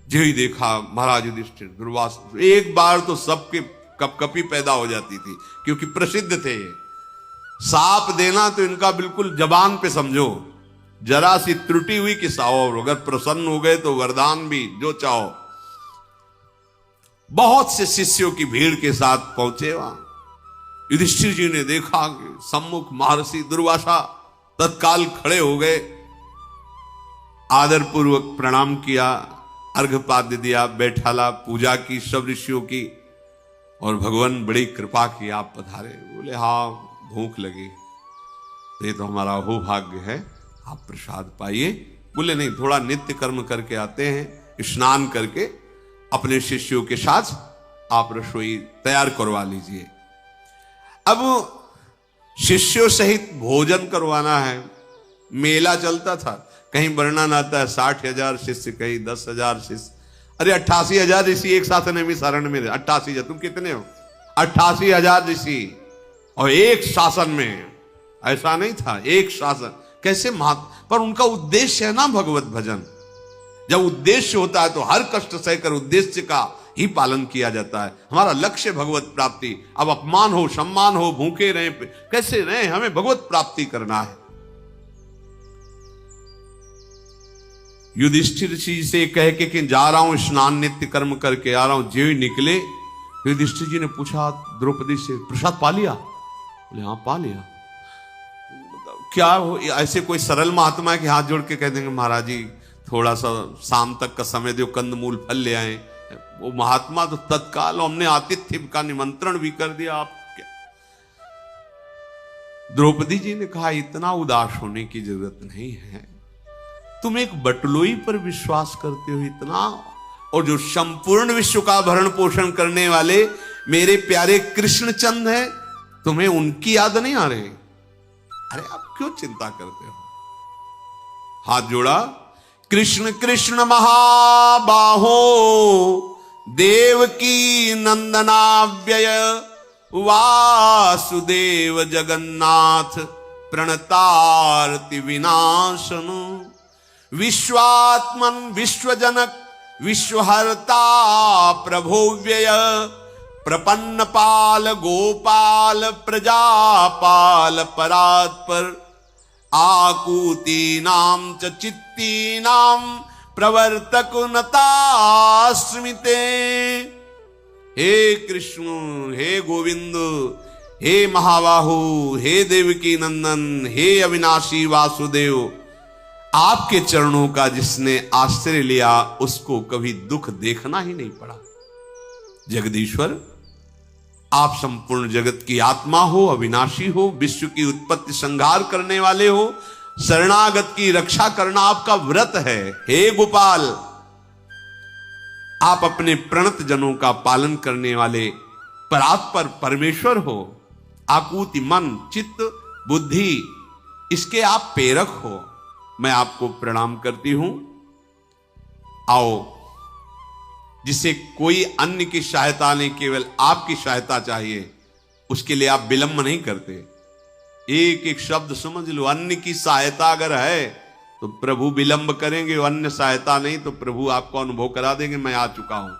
जो ही देखा महाराज युधिष्ठिर, दुर्वासा, एक बार तो सबके कपकपी पैदा हो जाती थी, क्योंकि प्रसिद्ध थे ये। साप देना तो इनका बिल्कुल जबान पे समझो, जरा सी त्रुटि हुई कि साओ, अगर प्रसन्न हो गए तो वरदान भी जो चाहो। बहुत से शिष्यों की भीड़ के साथ पहुंचे वहां। युधिष्ठिर जी ने देखा कि सम्मुख महर्षि दुर्वासा, तत्काल खड़े हो गए, आदर पूर्वक प्रणाम किया, अर्घपाद्य दिया, बैठाला, पूजा की सब ऋषियों की, और भगवान बड़ी कृपा की, आप पधारे। बोले हाँ, भूख लगी, ये तो हमारा अहोभाग्य है, आप प्रसाद पाइए। बोले नहीं, थोड़ा नित्य कर्म करके आते हैं, स्नान करके अपने शिष्यों के साथ आप रसोई तैयार करवा लीजिए। अब शिष्यों सहित भोजन करवाना है। मेला चलता था, कहीं वर्णन आता है 60,000 शिष्य, कहीं 10,000 शिष्य। अरे 88,000 ऋषि एक साथ शरण में। 88,000, तुम कितने हो? 88,000 ऋषि, और एक शासन में। ऐसा नहीं था, एक शासन कैसे पर उनका उद्देश्य है ना भगवत भजन। जब उद्देश्य होता है तो हर कष्ट सहकर उद्देश्य का ही पालन किया जाता है। हमारा लक्ष्य भगवत प्राप्ति। अब अपमान हो, सम्मान हो, भूखे रहे, कैसे रहे, हमें भगवत प्राप्ति करना है। युधिष्ठिर जी से कह के कि जा रहा हूं स्नान नित्य कर्म करके आ रहा हूं, जो ही निकले युधिष्ठिर जी ने पूछा द्रौपदी से, प्रसाद पा लिया? बोले हाँ पा लिया। क्या हो, ऐसे कोई सरल महात्मा है कि हाथ जोड़ के कह देंगे महाराज जी थोड़ा सा शाम तक का समय दो, कंदमूल फल ले आए? वो महात्मा तो तत्काल, हमने आतिथ्य का निमंत्रण भी कर दिया। आप क्या? द्रौपदी जी ने कहा इतना उदास होने की जरूरत नहीं है, तुम एक बटलोई पर विश्वास करते हो इतना, और जो संपूर्ण विश्व का भरण पोषण करने वाले मेरे प्यारे कृष्णचंद हैं, तुम्हें उनकी याद नहीं आ रही? अरे आप क्यों चिंता करते हो? हाथ जोड़ा, कृष्ण कृष्ण महाबाहो देवकी नंदनाव्यय वासुदेव जगन्नाथ प्रणतारति विनाशन विश्वात्मन विश्वजनक विश्वहर्ता प्रभो व्यय प्रपन्न पाल गोपाल प्रजापाल परात्पर आकूतीनां च चित्तीनां प्रवर्तक नतास्मिते। हे कृष्ण, हे गोविंद, हे महाबाहु, हे देवकी नंदन, हे अविनाशी वासुदेव, आपके चरणों का जिसने आश्रय लिया उसको कभी दुख देखना ही नहीं पड़ा। जगदीश्वर, आप संपूर्ण जगत की आत्मा हो, अविनाशी हो, विश्व की उत्पत्ति संहार करने वाले हो, शरणागत की रक्षा करना आपका व्रत है। हे गोपाल, आप अपने प्रणत जनों का पालन करने वाले परात्पर परमेश्वर हो। आकुति मन, चित्त, बुद्धि, इसके आप प्रेरक हो। मैं आपको प्रणाम करती हूं। आओ, जिसे कोई अन्य की सहायता नहीं, केवल आपकी सहायता चाहिए, उसके लिए आप विलंब नहीं करते। एक एक शब्द समझ लो। अन्य की सहायता अगर है तो प्रभु विलंब करेंगे, अन्य सहायता नहीं तो प्रभु आपको अनुभव करा देंगे, मैं आ चुका हूं।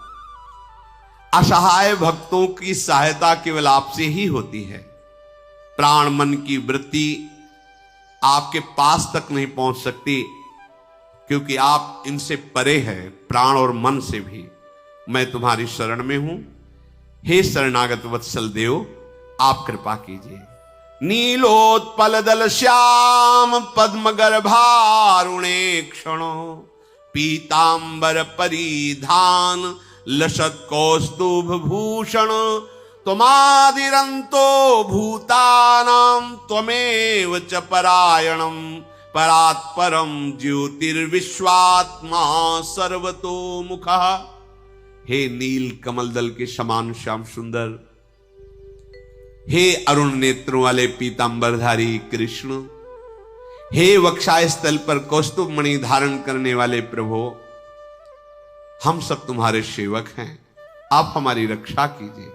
असहाय भक्तों की सहायता केवल आपसे ही होती है। प्राण मन की वृत्ति आपके पास तक नहीं पहुंच सकती, क्योंकि आप इनसे परे हैं, प्राण और मन से भी। मैं तुम्हारी शरण में हूं। हे शरणागत वत्सल देव, आप कृपा कीजिए। नीलोत्पल दल श्याम पद्म गर्भारुणे क्षणो, पीतांबर परिधान लसत कौस्तुभ भूषण, त्वमादिरंतो भूतानां त्वमेव च परायणं, परात्परम ज्योतिर्विश्वात्मा सर्वतोमुखः। हे नील कमल दल के समान श्याम सुंदर, हे अरुण नेत्रों वाले पीतांबरधारी कृष्ण, हे वक्षाय स्थल पर कौस्तुभ मणि धारण करने वाले प्रभु, हम सब तुम्हारे सेवक हैं, आप हमारी रक्षा कीजिए।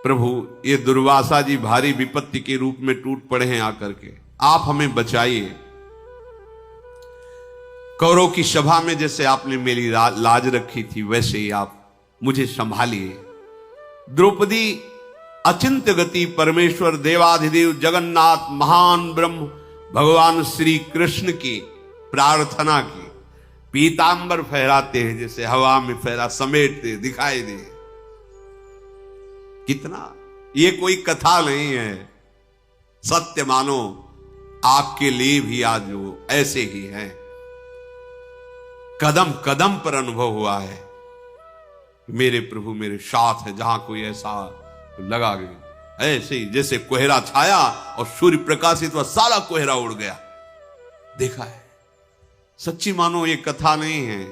प्रभु, ये दुर्वासा जी भारी विपत्ति के रूप में टूट पड़े हैं आकर के, आप हमें बचाइए। कौरव की सभा में जैसे आपने मेरी लाज रखी थी, वैसे ही आप मुझे संभालिए। द्रौपदी अचिंत्य गति परमेश्वर देवाधिदेव जगन्नाथ महान ब्रह्म भगवान श्री कृष्ण की प्रार्थना की, पीतांबर फहराते हैं जैसे हवा में फहरा, समेटते दिखाई दे। कितना, ये कोई कथा नहीं है, सत्य मानो। आपके लिए भी आज वो ऐसे ही है। कदम कदम पर अनुभव हुआ है, मेरे प्रभु मेरे साथ है। जहां कोई ऐसा लगा गया, ऐसे ही जैसे कोहरा छाया और सूर्य प्रकाशित हुआ, सारा कोहरा उड़ गया। देखा है, सच्ची मानो ये कथा नहीं है,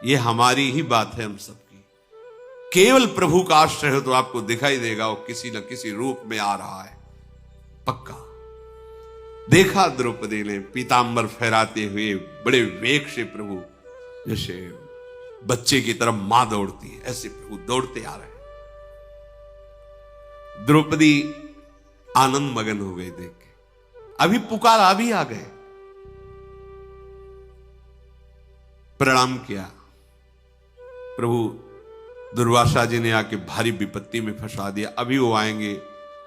ये हमारी ही बात है हम सबकी। केवल प्रभु का आश्रय हो तो आपको दिखाई देगा वो किसी न किसी रूप में आ रहा है, पक्का। देखा द्रौपदी ने पीतांबर फहराते हुए बड़े वेग से प्रभु, जैसे बच्चे की तरफ मां दौड़ती है, ऐसे प्रभु दौड़ते आ रहे हैं। द्रौपदी आनंद मगन हो गई देख के, अभी पुकार अभी आ गए। प्रणाम किया। प्रभु, दुर्वासा जी ने आके भारी विपत्ति में फंसा दिया, अभी वो आएंगे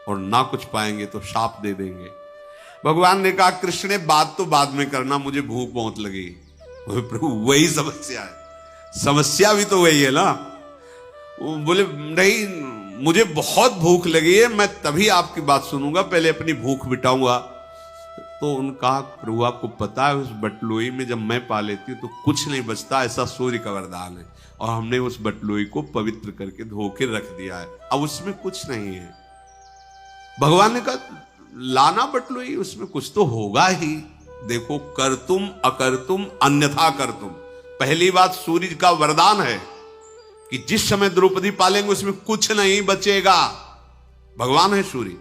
और ना कुछ पाएंगे तो शाप दे देंगे। भगवान ने कहा, कृष्ण ने बात तो बाद में करना, मुझे भूख बहुत लगी। प्रभु, वही समस्या है, समस्या भी तो वही है ना। बोले नहीं, मुझे बहुत भूख लगी है, मैं तभी आपकी बात सुनूंगा, पहले अपनी भूख मिटाऊंगा। तो उनका, प्रभु आपको पता है उस बटलोई में जब मैं पा लेती हूं तो कुछ नहीं बचता, ऐसा सूर्य का वरदान है, और हमने उस बटलोई को पवित्र करके धो के रख दिया है, अब उसमें कुछ नहीं है। भगवान ने कहा, लाना बटलोई, उसमें कुछ तो होगा ही। देखो, कर तुम अकर तुम अन्यथा कर तुम। पहली बात, सूर्य का वरदान है कि जिस समय द्रौपदी पालेंगे उसमें कुछ नहीं बचेगा, भगवान है सूर्य।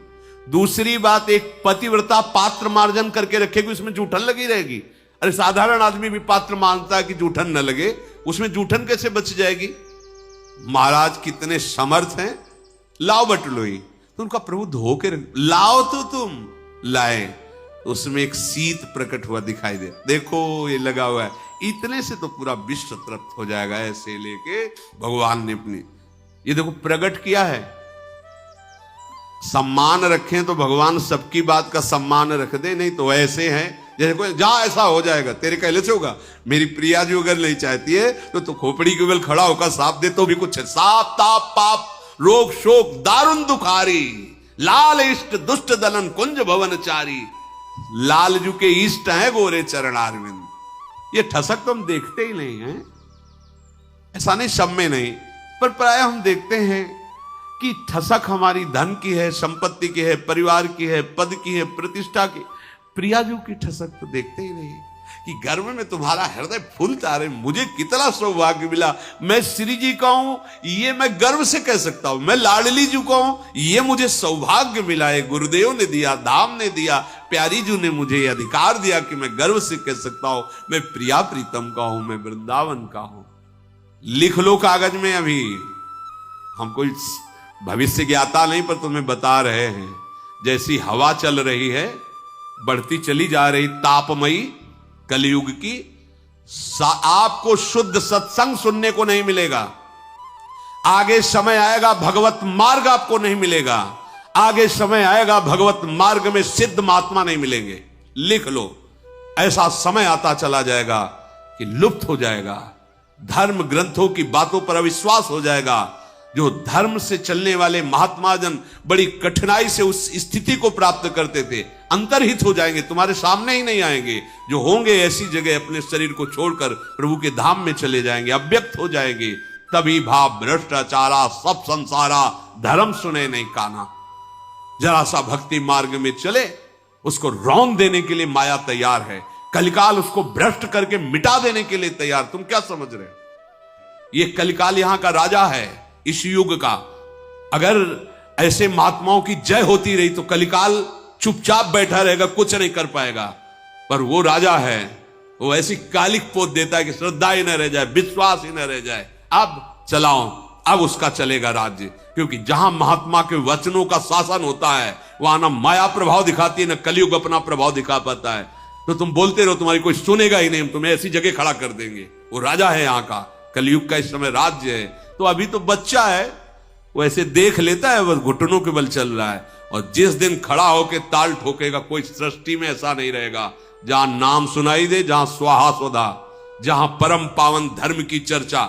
दूसरी बात, एक पतिव्रता पात्र मार्जन करके रखेगी, उसमें जूठन लगी रहेगी। अरे साधारण आदमी भी पात्र मानता है कि जूठन न लगे, उसमें जूठन कैसे बच जाएगी? महाराज कितने समर्थ हैं, लाओ बटलोई। तो उनका, प्रभु धो के लाओ, तो तुम लाए, तो उसमें एक शीत प्रकट हुआ दिखाई दे। देखो ये लगा हुआ है, इतने से तो पूरा विश्व तृप्त हो जाएगा। ऐसे लेके भगवान ने अपनी, ये देखो प्रकट किया है, सम्मान रखें तो भगवान सबकी बात का सम्मान रख दे, नहीं तो ऐसे हैं जैसे कोई जा ऐसा हो जाएगा, तेरे कहले से होगा। मेरी प्रिया जो अगर नहीं चाहती है तो खोपड़ी के बल खड़ा होकर साप दे तो भी कुछ है। साप ताप पाप रोग शोक दारुण दुखारी, लाल इष्ट दुष्ट दलन कुंज भवनचारी। लालजू के इष्ट हैं गोरे चरणारविंद। ये ठसक तो हम देखते ही नहीं है, ऐसा नहीं सब में नहीं, पर प्राय हम देखते हैं कि ठसक हमारी धन की है, संपत्ति की है, परिवार की है, पद की है, प्रतिष्ठा की। प्रियाजू की ठसक तो देखते ही नहीं कि गर्भ में तुम्हारा हृदय फूलता रहे। मुझे कितना सौभाग्य मिला, मैं श्री जी का हूं ये मैं गर्व से कह सकता हूं, मैं लाडली जी का हूं ये मुझे सौभाग्य मिला है। गुरुदेव ने दिया, धाम ने दिया, प्यारी जी ने मुझे अधिकार दिया कि मैं गर्व से कह सकता हूं मैं प्रिया प्रीतम का हूं, मैं वृंदावन का हूं। लिख लो कागज में, अभी हम कोई भविष्य ज्ञाता नहीं पर तुम्हें बता रहे हैं। जैसी हवा चल रही है, बढ़ती चली जा रही तापमयी कलयुग की, आपको शुद्ध सत्संग सुनने को नहीं मिलेगा। आगे समय आएगा भगवत मार्ग आपको नहीं मिलेगा। आगे समय आएगा भगवत मार्ग में सिद्ध महात्मा नहीं मिलेंगे। लिख लो, ऐसा समय आता चला जाएगा कि लुप्त हो जाएगा, धर्म ग्रंथों की बातों पर अविश्वास हो जाएगा। जो धर्म से चलने वाले महात्मा जन बड़ी कठिनाई से उस स्थिति को प्राप्त करते थे, अंतर्हित हो जाएंगे, तुम्हारे सामने ही नहीं आएंगे। जो होंगे ऐसी जगह अपने शरीर को छोड़कर प्रभु के धाम में चले जाएंगे, अव्यक्त हो जाएंगे। तभी भाव भ्रष्टाचारा सब संसारा, धर्म सुने नहीं काना। जरा सा भक्ति मार्ग में चले, उसको रौंद देने के लिए माया तैयार है। कलिकाल उसको भ्रष्ट करके मिटा देने के लिए तैयार। तुम क्या समझ रहे हो? ये कलिकाल यहां का राजा है इस युग का। अगर ऐसे महात्माओं की जय होती रही तो कलिकाल चुपचाप बैठा रहेगा, कुछ नहीं कर पाएगा। पर वो राजा है, वो ऐसी कालिक पोत देता है कि श्रद्धा ही न रह जाए, विश्वास ही न रह जाए। अब चलाओ, अब उसका चलेगा राज्य। क्योंकि जहां महात्मा के वचनों का शासन होता है, वहां ना माया प्रभाव दिखाती है, ना कलयुग अपना प्रभाव दिखा पाता है। तो तुम बोलते रहो, तुम्हारी कोई सुनेगा ही नहीं, हम तुम्हें ऐसी जगह खड़ा कर देंगे। वो राजा है यहाँ का, कलयुग का इस समय राज्य है। तो अभी तो बच्चा है, वो ऐसे देख लेता है, बस घुटनों के बल चल रहा है। और जिस दिन खड़ा होकर ताल ठोकेगा, कोई सृष्टि में ऐसा नहीं रहेगा। जहां नाम सुनाई दे, जहां स्वाहा स्वधा, जहां परम पावन धर्म की चर्चा,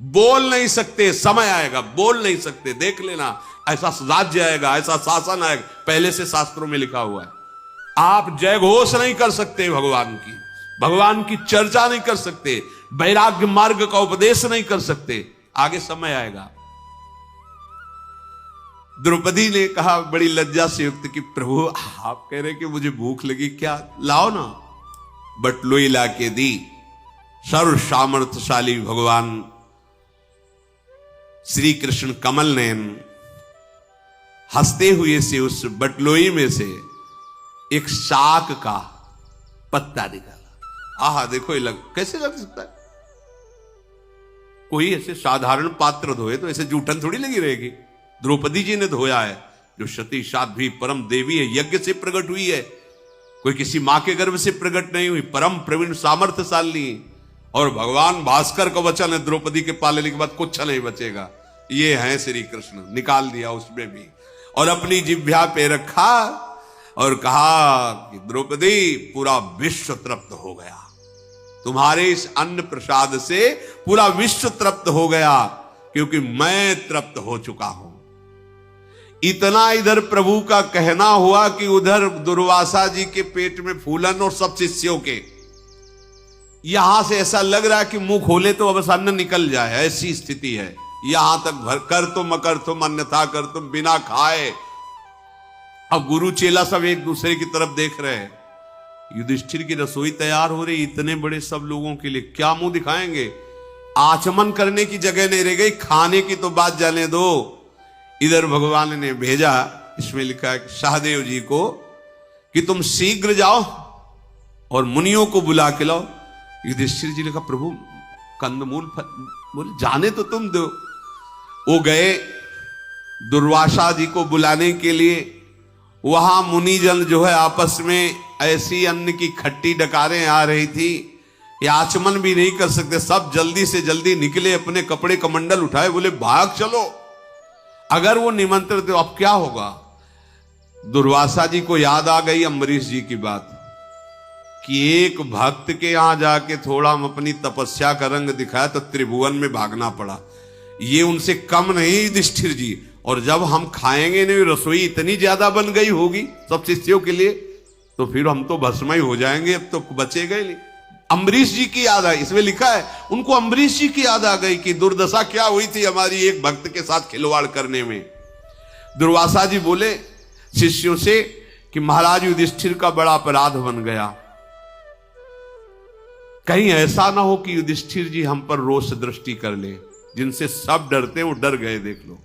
बोल नहीं सकते, समय आएगा बोल नहीं सकते। देख लेना, ऐसा राज्य आएगा, ऐसा शासन आएगा, पहले से शास्त्रों में लिखा हुआ है। आप जय घोष नहीं कर सकते भगवान की चर्चा नहीं कर सकते, वैराग्य मार्ग का उपदेश नहीं कर सकते। आगे समय आएगा। द्रौपदी ने कहा बड़ी लज्जा से युक्त कि प्रभु आप कह रहे कि मुझे भूख लगी, क्या लाओ ना। बटलोई ला के दी। सर्व सामर्थ्यशाली भगवान श्री कृष्ण कमल नयन हंसते हुए से उस बटलोई में से एक शाक का पत्ता निकाला। आहा, देखो ये कैसे लग सकता है? कोई ऐसे साधारण पात्र धोए तो ऐसे जूठन थोड़ी लगी रहेगी। द्रौपदी जी ने धोया है, जो सती साध्वी परम देवी है, यज्ञ से प्रकट हुई है, कोई किसी मां के गर्भ से प्रकट नहीं हुई, परम प्रवीण सामर्थ्यशाली। और भगवान भास्कर का वचन है, द्रौपदी के पालने के बाद कुछ नहीं बचेगा। ये है श्री कृष्ण, निकाल दिया उसमें भी और अपनी जिह्वा पे रखा और कहा कि द्रौपदी पूरा विश्व तृप्त हो गया, तुम्हारे इस अन्न प्रसाद से पूरा विश्व तृप्त हो गया, क्योंकि मैं तृप्त हो चुका हूं। इतना इधर प्रभु का कहना हुआ कि उधर दुर्वासा जी के पेट में फूलन और सब शिष्यों के। यहां से ऐसा लग रहा है कि मुंह खोले तो अब अन्न निकल जाए, ऐसी स्थिति है। यहां तक भर कर तुम अकर तुम अन्यथा कर तुम, बिना खाए। अब गुरु चेला सब एक दूसरे की तरफ देख रहे हैं। युधिष्ठिर की रसोई तैयार हो रही, इतने बड़े सब लोगों के लिए क्या मुंह दिखाएंगे? आचमन करने की जगह नहीं रह गई, खाने की तो बात जाने दो। इधर भगवान ने भेजा, इसमें लिखा है सहदेव जी को कि तुम शीघ्र जाओ और मुनियों को बुला के लाओ। युधिष्ठिर जी ने कहा प्रभु कंदमूल बोले जाने तो तुम दो। वो गए दुर्वासा जी को बुलाने के लिए। वहां मुनिजन जो है आपस में ऐसी अन्न की खट्टी डकारें आ रही थी, आचमन भी नहीं कर सकते। सब जल्दी से जल्दी निकले, अपने कपड़े कमंडल उठाए, बोले भाग चलो। अगर वो निमंत्रण तो अब क्या होगा? दुर्वासा जी को याद आ गई अम्बरीश जी की बात कि एक भक्त के यहां जाके थोड़ा हम अपनी तपस्या का रंग दिखाया तो त्रिभुवन में भागना पड़ा। ये उनसे कम नहीं युधिष्ठिर जी, और जब हम खाएंगे नहीं, रसोई इतनी ज्यादा बन गई होगी सब शिष्यों के लिए, तो फिर हम तो भस्म ही हो जाएंगे, अब तो बचेगा ही नहीं। अम्बरीश जी की याद आई, इसमें लिखा है उनको अम्बरीश जी की याद आ गई कि दुर्दशा क्या हुई थी हमारी एक भक्त के साथ खिलवाड़ करने में। दुर्वासा जी बोले शिष्यों से कि महाराज युधिष्ठिर का बड़ा अपराध बन गया, कहीं ऐसा ना हो कि युधिष्ठिर जी हम पर रोष दृष्टि कर ले। जिनसे सब डरते हैं वो डर गए, देख लो।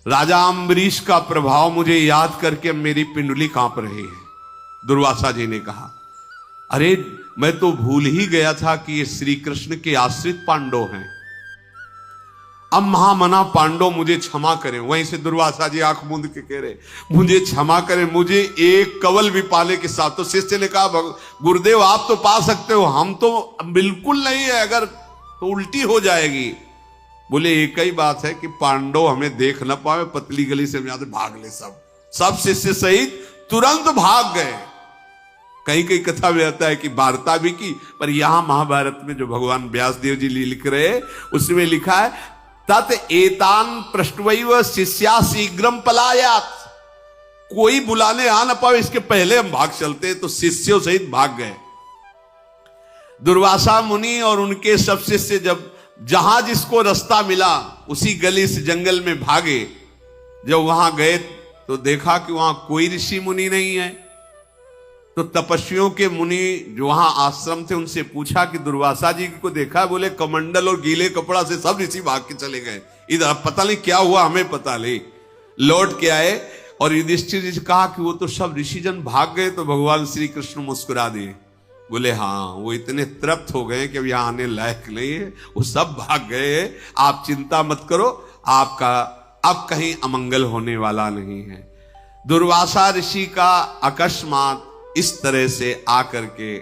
राजा अम्बरीश का प्रभाव मुझे याद करके मेरी पिंडली कांप रही है। दुर्वासा जी ने कहा, अरे मैं तो भूल ही गया था कि ये श्री कृष्ण के आश्रित पांडव हैं। अब महामना पांडव मुझे क्षमा करें। वहीं से दुर्वासा जी आंख मूंद के कह रहे, मुझे क्षमा करें, मुझे एक कवल भी पाले के साथ। तो शिष्य ने कहा, गुरुदेव आप तो पा सकते हो, हम तो बिल्कुल नहीं है, अगर तो उल्टी हो जाएगी। बोले एक ही बात है कि पांडव हमें देख ना पाए, पतली गली से यहां से भाग ले। सब शिष्य सहित तुरंत भाग गए। कहीं कहीं कथा में आता है कि वार्ता भी की, पर यहां महाभारत में जो भगवान व्यासदेव जी लिख रहे उसमें लिखा है तत एतान पृष्ठवैव शिष्या शीघ्रम पलायात। कोई बुलाने आ ना पाए इसके पहले हम भाग चलते, तो शिष्यों सहित भाग गए। दुर्वासा मुनि और उनके सब शिष्य जब जहां जिसको रास्ता मिला उसी गली से जंगल में भागे। जब वहां गए तो देखा कि वहां कोई ऋषि मुनि नहीं है। तो तपस्वियों के मुनि जो वहां आश्रम थे उनसे पूछा कि दुर्वासा जी को देखा? बोले कमंडल और गीले कपड़ा से सब ऋषि भाग के चले गए, इधर पता नहीं क्या हुआ, हमें पता नहीं। लौट के आए और युधिष्ठिर जी से कहा कि वो तो सब ऋषिजन भाग गए। तो भगवान श्री कृष्ण मुस्कुरा दिए, बोले हाँ वो इतने तृप्त हो गए कि अब यहां आने लायक नहीं है, वो सब भाग गए, आप चिंता मत करो, आपका अब कहीं अमंगल होने वाला नहीं है। दुर्वासा ऋषि का अकस्मात इस तरह से आकर के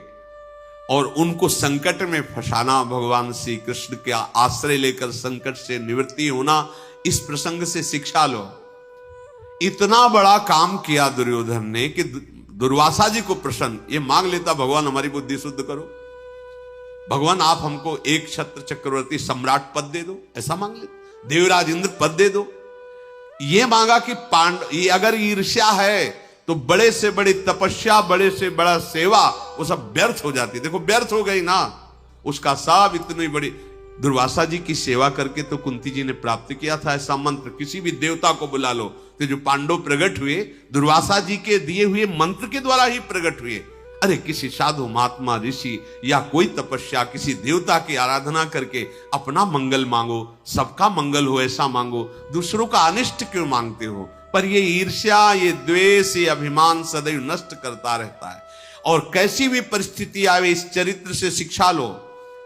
और उनको संकट में फंसाना, भगवान श्री कृष्ण के आश्रय लेकर संकट से निवृत्ति होना, इस प्रसंग से शिक्षा लो। इतना बड़ा काम किया दुर्योधन ने कि दुर्वासा जी को प्रसन्न ये मांग लेता, भगवान हमारी बुद्धि शुद्ध करो, भगवान आप हमको एक क्षत्र चक्रवर्ती सम्राट पद दे दो, ऐसा मांग लेते, देवराज इंद्र पद दे दो। ये मांगा कि ये अगर ईर्ष्या है तो बड़े से बड़ी तपस्या, बड़े से बड़ा सेवा, वो सब व्यर्थ हो जाती। देखो व्यर्थ हो गई ना, उसका सब इतनी बड़ी दुर्वासा जी की सेवा करके तो कुंती जी ने प्राप्त किया था ऐसा मंत्र। किसी भी देवता को बुला लो, तो जो पांडव प्रकट हुए दुर्वासा जी के दिए हुए मंत्र के द्वारा ही प्रकट हुए। अरे किसी साधु महात्मा ऋषि या कोई तपस्या, किसी देवता की आराधना करके अपना मंगल मांगो, सबका मंगल हो ऐसा मांगो, दूसरों का अनिष्ट क्यों मांगते हो? पर ये ईर्ष्या, ये द्वेष, ये अभिमान सदैव नष्ट करता रहता है। और कैसी भी परिस्थिति आवे इस चरित्र से शिक्षा लो,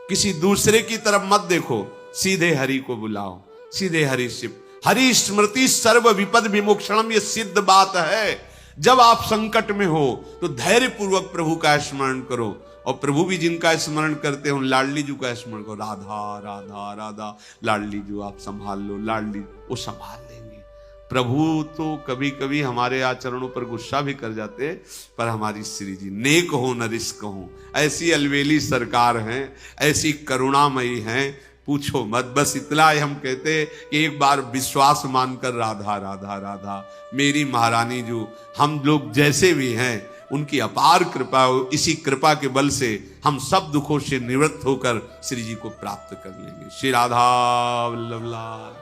किसी दूसरे की तरफ मत देखो, सीधे हरि को बुलाओ, सीधे हरि शिव। हरि स्मृति सर्व विपद विमोक्षणम, ये सिद्ध बात है। जब आप संकट में हो तो धैर्य पूर्वक प्रभु का स्मरण करो, और प्रभु भी जिनका स्मरण करते हो लाडली जी का स्मरण करो, राधा राधा राधा, लाडली जी आप संभाल लो, लाडली वो संभाल लेंगे। प्रभु तो कभी कभी हमारे आचरणों पर गुस्सा भी कर जाते, पर हमारी श्री जी नेक हो न रिस्क हो, ऐसी अलवेली सरकार है, ऐसी करुणामयी है, पूछो मत। बस इतना ही हम कहते कि एक बार विश्वास मानकर राधा राधा राधा, मेरी महारानी जो हम लोग जैसे भी हैं उनकी अपार कृपा हो, इसी कृपा के बल से हम सब दुखों से निवृत्त होकर श्री जी को प्राप्त कर लेंगे। श्री राधा वल्लभ लाल।